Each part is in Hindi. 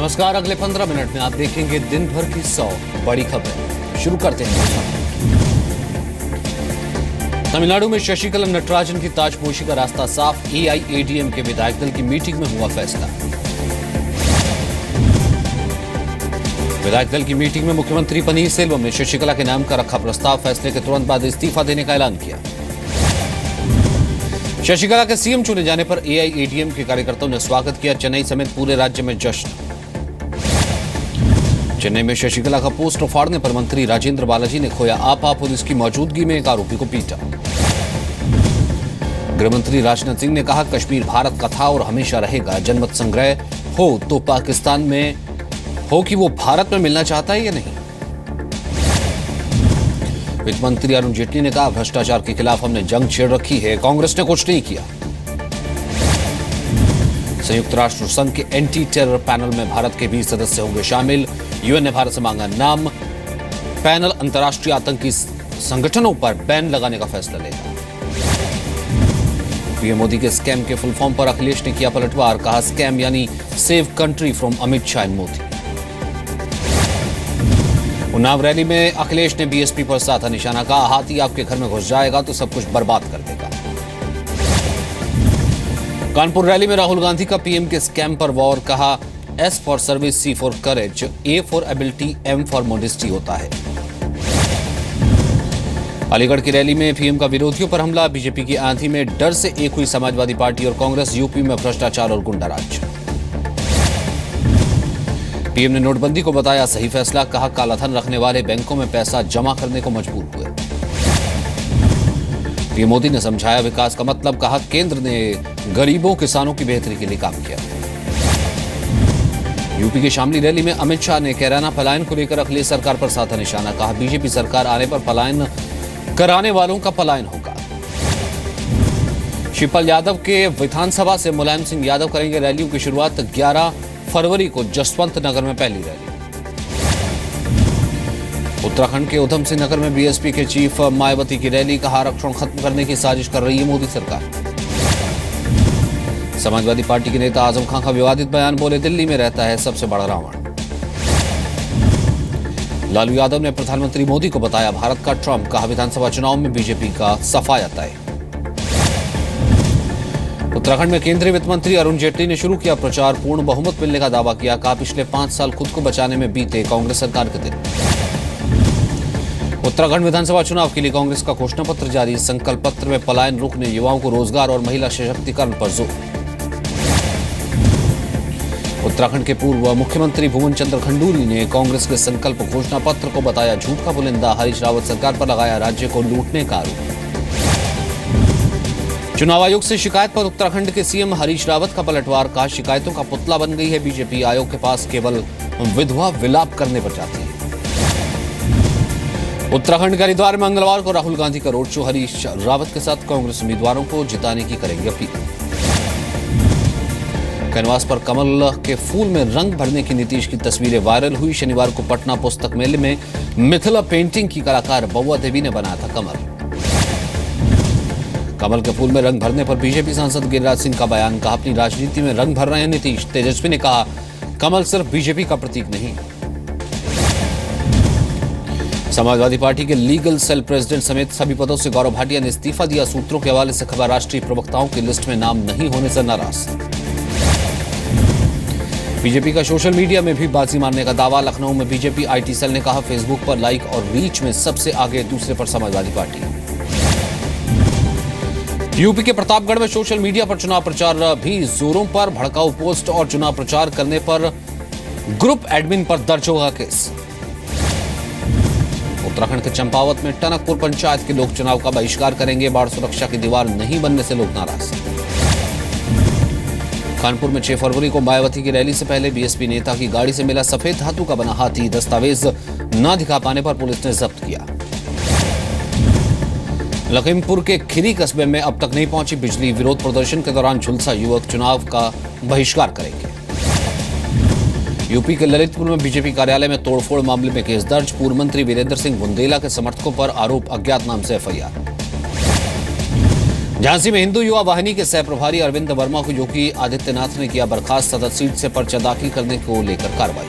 नमस्कार। अगले 15 मिनट में आप देखेंगे दिन भर की 100 बड़ी खबरें। शुरू करते हैं। तमिलनाडु में शशिकला नटराजन की ताजपोशी का रास्ता साफ। एआईएडीएम के विधायक दल की मीटिंग में हुआ फैसला। विधायक दल की मीटिंग में मुख्यमंत्री पनीरसेल्वम ने शशिकला के नाम का रखा प्रस्ताव। फैसले के तुरंत बाद इस्तीफा देने का ऐलान किया। शशिकला के सीएम चुने जाने पर एआईएडीएम के कार्यकर्ताओं ने स्वागत किया। चेन्नई समेत पूरे राज्य में जश्न। चेन्नई में शशिकला का पोस्टर फाड़ने पर मंत्री राजेंद्र बालाजी ने खोया आपा। पुलिस की मौजूदगी में एक आरोपी को पीटा। गृहमंत्री राजनाथ सिंह ने कहा, कश्मीर भारत का था और हमेशा रहेगा। जनमत संग्रह हो तो पाकिस्तान में हो कि वो भारत में मिलना चाहता है या नहीं। वित्त मंत्री अरुण जेटली ने कहा, भ्रष्टाचार के खिलाफ हमने जंग छेड़ रखी है, कांग्रेस ने कुछ नहीं किया। संयुक्त राष्ट्र संघ के एंटी टेरर पैनल में भारत के 20 सदस्य होंगे शामिल। यूएन ने भारत से मांगा नाम। पैनल अंतर्राष्ट्रीय आतंकी संगठनों पर बैन लगाने का फैसला लेगा। पीएम मोदी के स्कैम के फुल फॉर्म पर अखिलेश ने किया पलटवार। कहा, स्कैम यानी save country from Amit Shah and Modi. Unnao rally में अखिलेश ने बीएसपी पर साधा निशाना। कहा, हाथी आपके घर में घुस जाएगा तो सब कुछ बर्बाद कर देगा। कानपुर रैली में राहुल गांधी का पीएम के स्कैम पर वॉर। कहा, S for service, C for courage, A for ability, M for modesty होता है। अलीगढ़ की रैली में पीएम का विरोधियों पर हमला। बीजेपी की आंधी में डर से एक हुई समाजवादी पार्टी और कांग्रेस। यूपी में भ्रष्टाचार और गुंडाराज। पीएम ने नोटबंदी को बताया सही फैसला। कहा, कालाधन रखने वाले बैंकों में पैसा जमा करने को मजबूर हुए। पीएम मोदी ने समझाया विकास का मतलब। कहा, केंद्र ने गरीबों किसानों की बेहतरी के लिए काम किया। यूपी की शामली रैली में अमित शाह ने कैराना पलायन को लेकर अखिलेश सरकार पर साधा निशाना। कहा, बीजेपी सरकार आने पर पलायन कराने वालों का पलायन होगा। शिवपाल यादव के विधानसभा से मुलायम सिंह यादव करेंगे रैलियों की शुरुआत। 11 फरवरी को जसवंत नगर में पहली रैली। उत्तराखंड के उधम सिंह नगर में बीएसपी के चीफ मायावती की रैली। कहा, आरक्षण खत्म करने की साजिश कर रही है मोदी सरकार। समाजवादी पार्टी के नेता आजम खान का विवादित बयान। बोले, दिल्ली में रहता है सबसे बड़ा रावण। लालू यादव ने प्रधानमंत्री मोदी को बताया भारत का ट्रंप। कहा, विधानसभा चुनाव में बीजेपी का सफाया तय। उत्तराखंड में केंद्रीय वित्त मंत्री अरुण जेटली ने शुरू किया प्रचार। पूर्ण बहुमत मिलने का दावा किया। कहा, पिछले 5 साल खुद को बचाने में बीते कांग्रेस सरकार के दिन। उत्तराखंड विधानसभा चुनाव के लिए कांग्रेस का घोषणा पत्र जारी। संकल्प पत्र में पलायन रोकने, युवाओं को रोजगार और महिला सशक्तिकरण पर जोर। उत्तराखंड के पूर्व मुख्यमंत्री भुवन चंद्र खंडूरी ने कांग्रेस के संकल्प घोषणा पत्र को बताया झूठ का पुलिंदा। हरीश रावत सरकार पर लगाया राज्य को लूटने का आरोप। चुनाव आयोग से शिकायत पर उत्तराखंड के सीएम हरीश रावत का पलटवार। कहा, शिकायतों का पुतला बन गई है बीजेपी। आयोग के पास केवल विधवा विलाप करने पर जाती है। उत्तराखंड के हरिद्वार में मंगलवार को राहुल गांधी का रोड शो। हरीश रावत के साथ कांग्रेस उम्मीदवारों को जिताने की करेंगे अपील। कैनवास पर कमल के फूल में रंग भरने की नीतीश की तस्वीरें वायरल हुई। शनिवार को पटना पुस्तक मेले में मिथिला पेंटिंग की कलाकार बउआ देवी ने बनाया था कमल। कमल के फूल में रंग भरने पर बीजेपी सांसद गिरिराज सिंह का बयान। कहा, अपनी राजनीति में रंग भर रहे हैं नीतीश। तेजस्वी ने कहा, कमल सिर्फ बीजेपी का प्रतीक नहीं। समाजवादी पार्टी के लीगल सेल प्रेसिडेंट समेत सभी पदों से गौरव भाटिया ने इस्तीफा दिया। सूत्रों के हवाले से खबर, राष्ट्रीय प्रवक्ताओं की लिस्ट में नाम नहीं होने से नाराज। बीजेपी का सोशल मीडिया में भी बाजी मारने का दावा। लखनऊ में बीजेपी आईटी सेल ने कहा, फेसबुक पर लाइक और रीच में सबसे आगे, दूसरे पर समाजवादी पार्टी। यूपी के प्रतापगढ़ में सोशल मीडिया पर चुनाव प्रचार भी जोरों पर। भड़काऊ पोस्ट और चुनाव प्रचार करने पर ग्रुप एडमिन पर दर्ज होगा केस। उत्तराखंड के चंपावत में टनकपुर पंचायत के लोग चुनाव का बहिष्कार करेंगे। बाढ़ सुरक्षा की दीवार नहीं बनने से लोग नाराज। कानपुर में 6 फरवरी को मायावती की रैली से पहले बीएसपी नेता की गाड़ी से मिला सफेद धातु का बना हाथी। दस्तावेज न दिखा पाने पर पुलिस ने जब्त किया। लखीमपुर के खिरी कस्बे में अब तक नहीं पहुंची बिजली। विरोध प्रदर्शन के दौरान झुलसा युवक। चुनाव का बहिष्कार करेंगे। यूपी के ललितपुर में बीजेपी कार्यालय में तोड़फोड़ मामले में केस दर्ज। पूर्व मंत्री वीरेंद्र सिंह बुंदेला के समर्थकों पर आरोप। अज्ञात नाम से एफआईआर। झांसी में हिंदू युवा वाहिनी के सह प्रभारी अरविंद वर्मा को योगी आदित्यनाथ ने किया बर्खास्त, सदर सीट से पर्चा दाखिल करने को लेकर कार्रवाई।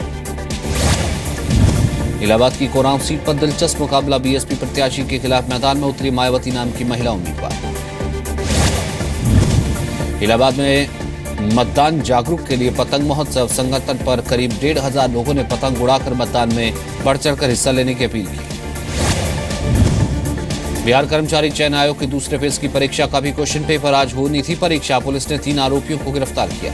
इलाहाबाद की कोरांव सीट पर दिलचस्प मुकाबला, बीएसपी प्रत्याशी के खिलाफ मैदान में उतरी मायावती नाम की महिला उम्मीदवार। इलाहाबाद में मतदान जागरूक के लिए पतंग महोत्सव, संगम तट पर करीब 1,500 लोगों ने पतंग उड़ाकर मतदान में बढ़ चढ़कर हिस्सा लेने की अपील की। बिहार कर्मचारी चयन आयोग की दूसरे फेज की परीक्षा का भी क्वेश्चन पेपर आज होनी थी परीक्षा, पुलिस ने 3 आरोपियों को गिरफ्तार किया।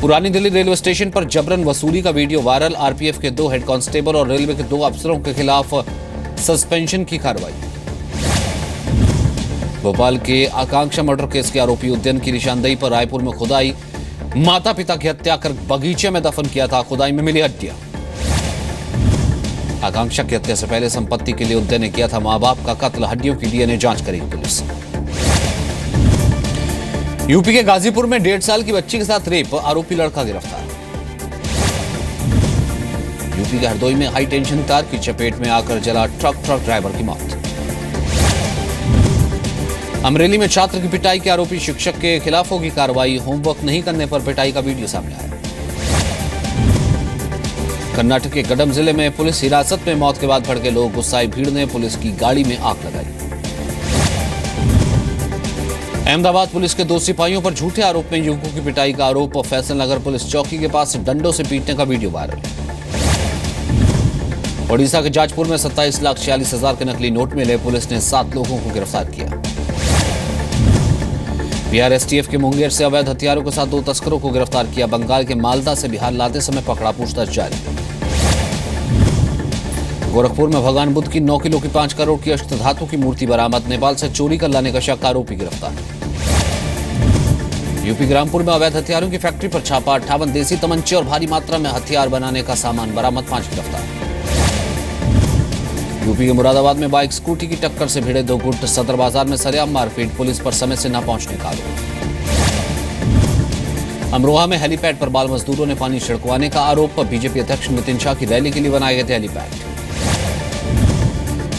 पुरानी दिल्ली रेलवे स्टेशन पर जबरन वसूली का वीडियो वायरल, आरपीएफ के 2 हेड कांस्टेबल और रेलवे के 2 अफसरों के खिलाफ सस्पेंशन की कार्रवाई। भोपाल के आकांक्षा मर्डर केस के आरोपी उद्यन की निशानदेही पर रायपुर में खुदाई, माता पिता की हत्या कर बगीचे में दफन किया था, खुदाई में मिली हड्डियां। आकांक्षा की हत्या से पहले संपत्ति के लिए उद्यन ने किया था मां बाप का कत्ल, हड्डियों की डीएनए जांच करेगी पुलिस। यूपी के गाजीपुर में 1.5 साल की बच्ची के साथ रेप, आरोपी लड़का गिरफ्तार। यूपी के हरदोई में हाई टेंशन तार की चपेट में आकर जला ट्रक ड्राइवर की मौत। अमरेली में छात्र की पिटाई के आरोपी शिक्षक के खिलाफ होगी कार्रवाई, होमवर्क नहीं करने पर पिटाई का वीडियो सामने आया। कर्नाटक के गडम जिले में पुलिस हिरासत में मौत के बाद भड़के लोग, गुस्साई भीड़ ने पुलिस की गाड़ी में आग लगाई। अहमदाबाद पुलिस के 2 सिपाहियों पर झूठे आरोप में युवकों की पिटाई का आरोप, फैसल नगर पुलिस चौकी के पास डंडों से पीटने का वीडियो वायरल। ओडिशा के जाजपुर में 27,46,000 के नकली नोट मिले, पुलिस ने 7 लोगों को गिरफ्तार किया। बिहार एसटीएफ के मुंगेर से अवैध हथियारों के साथ 2 तस्करों को गिरफ्तार किया, बंगाल के मालदा से बिहार लाते समय पकड़ा, पूछताछ जारी। गोरखपुर में भगवान बुद्ध की 9 किलो की 5 करोड़ की अष्टधातु की मूर्ति बरामद, नेपाल से चोरी कर लाने का शक, आरोपी गिरफ्तार। यूपी के रामपुर में अवैध हथियारों की फैक्ट्री पर छापा, 58 देसी तमंचे और भारी मात्रा में हथियार बनाने का सामान बरामद, 5 गिरफ्तार। यूपी के मुरादाबाद में बाइक स्कूटी की टक्कर से भिड़े 2 गुट, सदर बाजार में सरेआम मारपीट, पुलिस पर समय से न पहुंचने का आरोप। अमरोहा में हेलीपैड पर बाल मजदूरों ने पानी छिड़कवाने का आरोप, बीजेपी अध्यक्ष नितिन शाह की रैली के लिए बनाए गए थे हेलीपैड।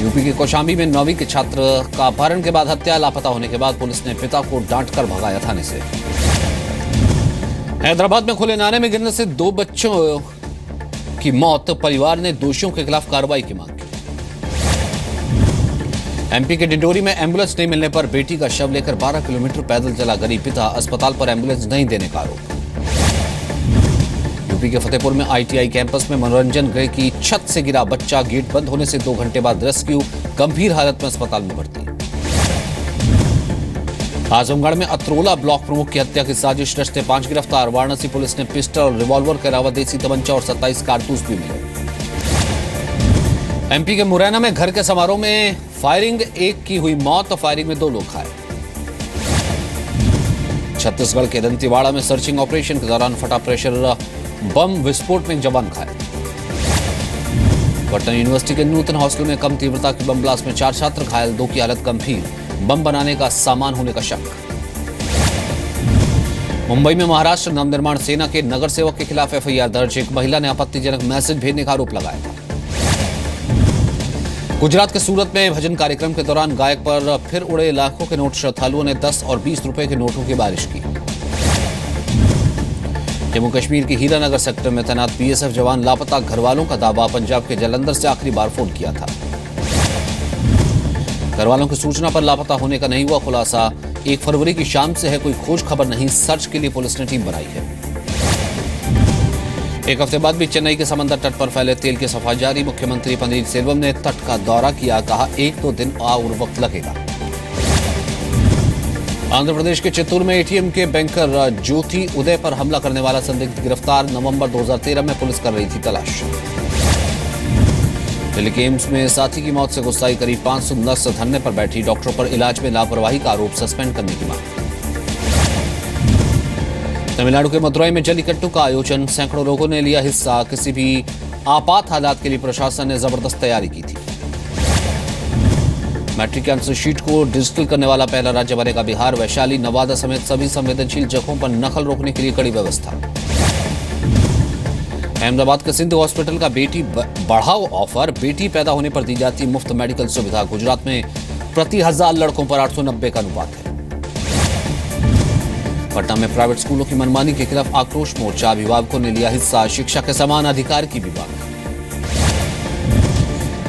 यूपी के कौशाम्बी में 9वीं के छात्र का अपहरण के बाद हत्या, लापता होने के बाद पुलिस ने पिता को डांटकर भगाया थाने से। हैदराबाद में खुले नाले में गिरने से 2 बच्चों की मौत, परिवार ने दोषियों के खिलाफ कार्रवाई की मांग की। एमपी के डिंडोरी में एम्बुलेंस नहीं मिलने पर बेटी का शव लेकर 12 किलोमीटर पैदल चला गरीब पिता, अस्पताल पर एम्बुलेंस नहीं देने का आरोप। यूपी के फतेहपुर में आईटीआई कैंपस में मनोरंजन गृह की छत से गिरा बच्चा, गेट बंद होने से 2 घंटे बाद रेस्क्यू, गंभीर हालत में अस्पताल में भर्ती। आजमगढ़ में अत्रोला ब्लॉक प्रमुख की हत्या की साजिश रचते 5 गिरफ्तार, वाराणसी पुलिस ने पिस्टल और रिवॉल्वर के अलावा देसी तमंचा और 27 कारतूस भी मिले। एमपी के मुरैना में घर के समारोह में फायरिंग, 1 की हुई मौत, फायरिंग में 2 लोग घायल। छत्तीसगढ़ के दंतेवाड़ा में सर्चिंग ऑपरेशन के दौरान फटा प्रेशर बम विस्फोट में एक जवान घायल। पटना यूनिवर्सिटी के नूतन हॉस्टल में कम तीव्रता के बम ब्लास्ट में 4 छात्र घायल, 2 की हालत गंभीर, बम बनाने का सामान होने का शक। मुंबई में महाराष्ट्र नवनिर्माण सेना के नगर सेवक के खिलाफ एफआईआर दर्ज, एक महिला ने आपत्तिजनक मैसेज भेजने का आरोप लगाया था। गुजरात के सूरत में भजन कार्यक्रम के दौरान गायक पर फिर उड़े लाखों के नोट, श्रद्धालुओं ने 10 और 20 रुपए के नोटों की बारिश की। जम्मू कश्मीर के हीरानगर सेक्टर में तैनात बीएसएफ जवान लापता, घरवालों का दावा, पंजाब के जालंधर से आखिरी बार फोन किया था। घरवालों की सूचना पर लापता होने का नहीं हुआ खुलासा, 1 फरवरी की शाम से है कोई खोज खबर नहीं, सर्च के लिए पुलिस ने टीम बनाई है। एक हफ्ते बाद भी चेन्नई के समंदर तट पर फैले तेल की सफाई जारी, मुख्यमंत्री पनीर सेल्वम ने तट का दौरा किया, कहा 1-2 दिन और वक्त लगेगा। आंध्र प्रदेश के चित्तूर में एटीएम के बैंकर ज्योति उदय पर हमला करने वाला संदिग्ध गिरफ्तार, नवंबर 2013 में पुलिस कर रही थी तलाश। दिल्ली के एम्स में साथी की मौत से गुस्साई करीब 500 नर्स धरने पर बैठी, डॉक्टरों पर इलाज में लापरवाही का आरोप, सस्पेंड करने की मांग। तमिलनाडु के मदुरई में जल्लीकट्टू का आयोजन, सैकड़ों लोगों ने लिया हिस्सा, किसी भी आपात हालात के लिए प्रशासन ने जबरदस्त तैयारी की थी। मैट्रिक आंसर शीट को डिजिटल करने वाला पहला राज्य बनेगा बिहार, वैशाली, नवादा समेत सभी संवेदनशील जगहों पर नकल रोकने के लिए कड़ी व्यवस्था। अहमदाबाद के सिंधु हॉस्पिटल का बेटी बढ़ाओ ऑफर, बेटी पैदा होने पर दी जाती मुफ्त मेडिकल सुविधा। गुजरात में प्रति 1000 लड़कों पर 890 का अनुपात है। पटना में प्राइवेट स्कूलों की मनमानी के खिलाफ आक्रोश मोर्चा, अभिभावकों ने लिया हिस्सा, शिक्षा के समान अधिकार की भी मांग।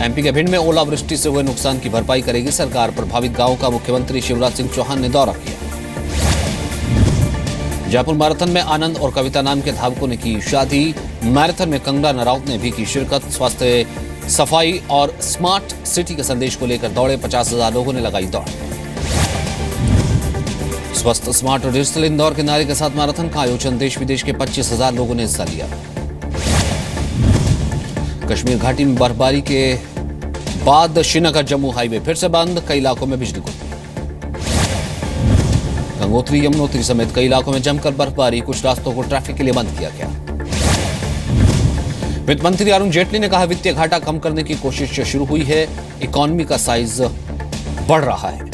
एमपी के भिंड में ओलावृष्टि से हुए नुकसान की भरपाई करेगी सरकार, प्रभावित गांवों का मुख्यमंत्री शिवराज सिंह चौहान ने दौरा किया। जयपुर मैराथन में आनंद और कविता नाम के धावकों ने की शादी, मैराथन में कंगना रनौत ने भी की शिरकत, स्वास्थ्य, सफाई और स्मार्ट सिटी के संदेश को लेकर दौड़े, 50,000 लोगों ने लगाई दौड़। स्वस्थ, स्मार्ट और डिजिटल इंदौर के नारे के साथ मैराथन का आयोजन, देश विदेश के 25,000 लोगों ने हिस्सा लिया। कश्मीर घाटी में बर्फबारी के बाद श्रीनगर जम्मू हाईवे फिर से बंद, कई इलाकों में बिजली गुल। गंगोत्री, यमुनोत्री समेत कई इलाकों में जमकर बर्फबारी, कुछ रास्तों को ट्रैफिक के लिए बंद किया गया। वित्त मंत्री अरुण जेटली ने कहा, वित्तीय घाटा कम करने की कोशिश शुरू हुई है, इकोनॉमी का साइज बढ़ रहा है।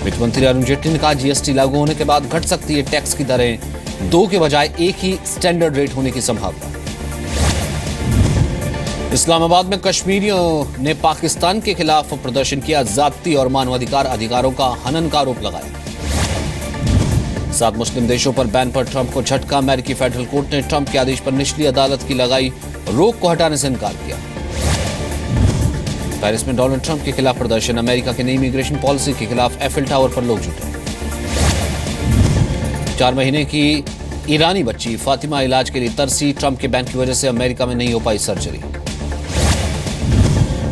वित्त मंत्री अरुण जेटली ने कहा, जीएसटी लागू होने के बाद घट सकती है टैक्स की दरें, 2 के बजाय 1 ही स्टैंडर्ड रेट होने की संभावना। इस्लामाबाद में कश्मीरियों ने पाकिस्तान के खिलाफ प्रदर्शन किया, जाति और मानवाधिकार अधिकारों का हनन का आरोप लगाया। 7 मुस्लिम देशों पर बैन पर ट्रंप को झटका, अमेरिकी फेडरल कोर्ट ने ट्रंप के आदेश पर निचली अदालत की लगाई रोक को हटाने से इनकार किया। पेरिस में डोनाल्ड ट्रंप के खिलाफ प्रदर्शन, अमेरिका की नई इमिग्रेशन पॉलिसी के खिलाफ एफिल टावर पर लोग जुटे। 4 महीने की ईरानी बच्ची फातिमा इलाज के लिए तरसी, ट्रंप के बैन की वजह से अमेरिका में नहीं हो पाई सर्जरी।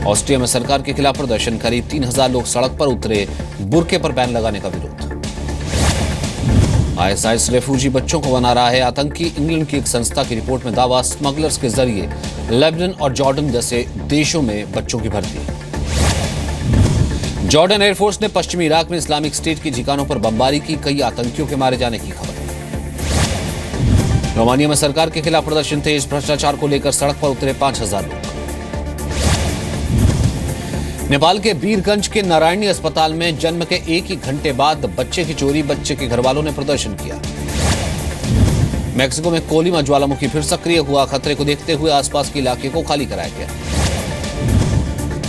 ऑस्ट्रिया में सरकार के खिलाफ प्रदर्शन, करीब 3,000 लोग सड़क पर उतरे, बुर्के पर बैन लगाने का विरोध। आईएसआईएस रेफ्यूजी बच्चों को बना रहा है आतंकी, इंग्लैंड की एक संस्था की रिपोर्ट में दावा, स्मगलर्स के जरिए लेबनान और जॉर्डन जैसे देशों में बच्चों की भर्ती। जॉर्डन एयरफोर्स ने पश्चिमी इराक में इस्लामिक स्टेट की ठिकानों पर बमबारी की, कई आतंकियों के मारे जाने की खबर। रोमानिया में सरकार के खिलाफ प्रदर्शन तेज, भ्रष्टाचार को लेकर सड़क पर उतरे 5,000 लोग। नेपाल के बीरगंज के नारायणी अस्पताल में जन्म के 1 ही घंटे बाद बच्चे की चोरी, बच्चे के घरवालों ने प्रदर्शन किया। मेक्सिको में कोलिमा ज्वालामुखी फिर सक्रिय हुआ, खतरे को देखते हुए आसपास के इलाके को खाली कराया गया।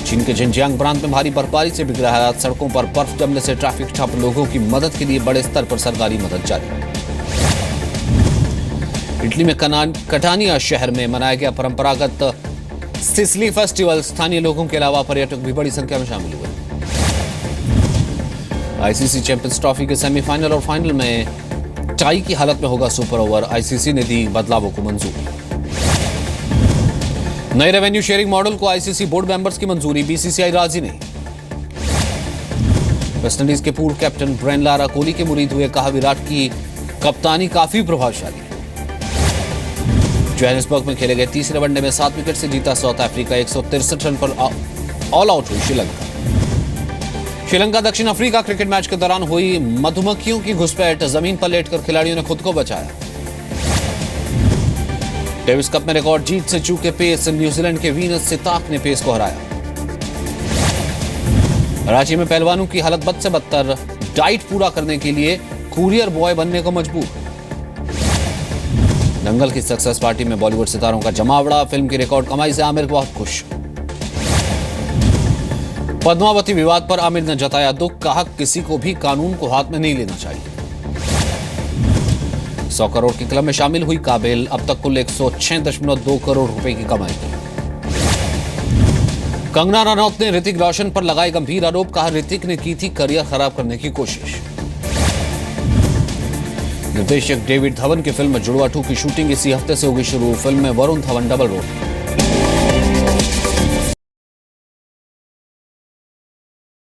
चीन के जिनजियांग प्रांत में भारी बर्फबारी से बिगड़ा हालात, सड़कों पर बर्फ जमने से ट्रैफिक ठप, लोगों की मदद के लिए बड़े स्तर पर सरकारी मदद जारी। इटली में कटानिया शहर में मनाया गया परंपरागत सिसिली फेस्टिवल, स्थानीय लोगों के अलावा पर्यटक भी बड़ी संख्या में शामिल हुए। आईसीसी चैंपियंस ट्रॉफी के सेमीफाइनल और फाइनल में टाई की हालत में होगा सुपर ओवर, आईसीसी ने दी बदलावों को मंजूरी। नए रेवेन्यू शेयरिंग मॉडल को आईसीसी बोर्ड मेंबर्स की मंजूरी, बीसीसीआई राजी नहीं। वेस्टइंडीज के पूर्व कैप्टन ब्रेन लारा कोहली के मुरीद हुए, कहा विराट की कप्तानी काफी प्रभावशाली। जोहानिसबर्ग में खेले गए तीसरे वनडे में 7 विकेट से जीता साउथ अफ्रीका, 163 रन पर ऑल आउट हुई श्रीलंका। दक्षिण अफ्रीका क्रिकेट मैच के दौरान हुई मधुमक्खियों की घुसपैठ, जमीन पर लेटकर खिलाड़ियों ने खुद को बचाया। डेविस कप में रिकॉर्ड जीत से चूके पेस, न्यूजीलैंड के वीनस सिताक ने पेस को हराया। रांची में पहलवानों की हालत बद से बदतर, डाइट पूरा करने के लिए कुरियर बॉय बनने को मजबूर। दंगल की सक्सेस पार्टी में बॉलीवुड सितारों का जमावड़ा, फिल्म की रिकॉर्ड कमाई से आमिर बहुत खुश। पद्मावती विवाद पर आमिर ने जताया दुख, कहा किसी को भी कानून को हाथ में नहीं लेना चाहिए। 100 करोड़ के क्लब में शामिल हुई काबिल, अब तक कुल 106.2 करोड़ रुपए की कमाई की। कंगना रनौत ने ऋतिक रोशन पर लगाए गंभीर आरोप, कहा ऋतिक ने की थी करियर खराब करने की कोशिश। निर्देशक डेविड धवन की फिल्म जुड़वा 2 की शूटिंग इसी हफ्ते से होगी शुरू, फिल्म में वरुण धवन डबल रोल।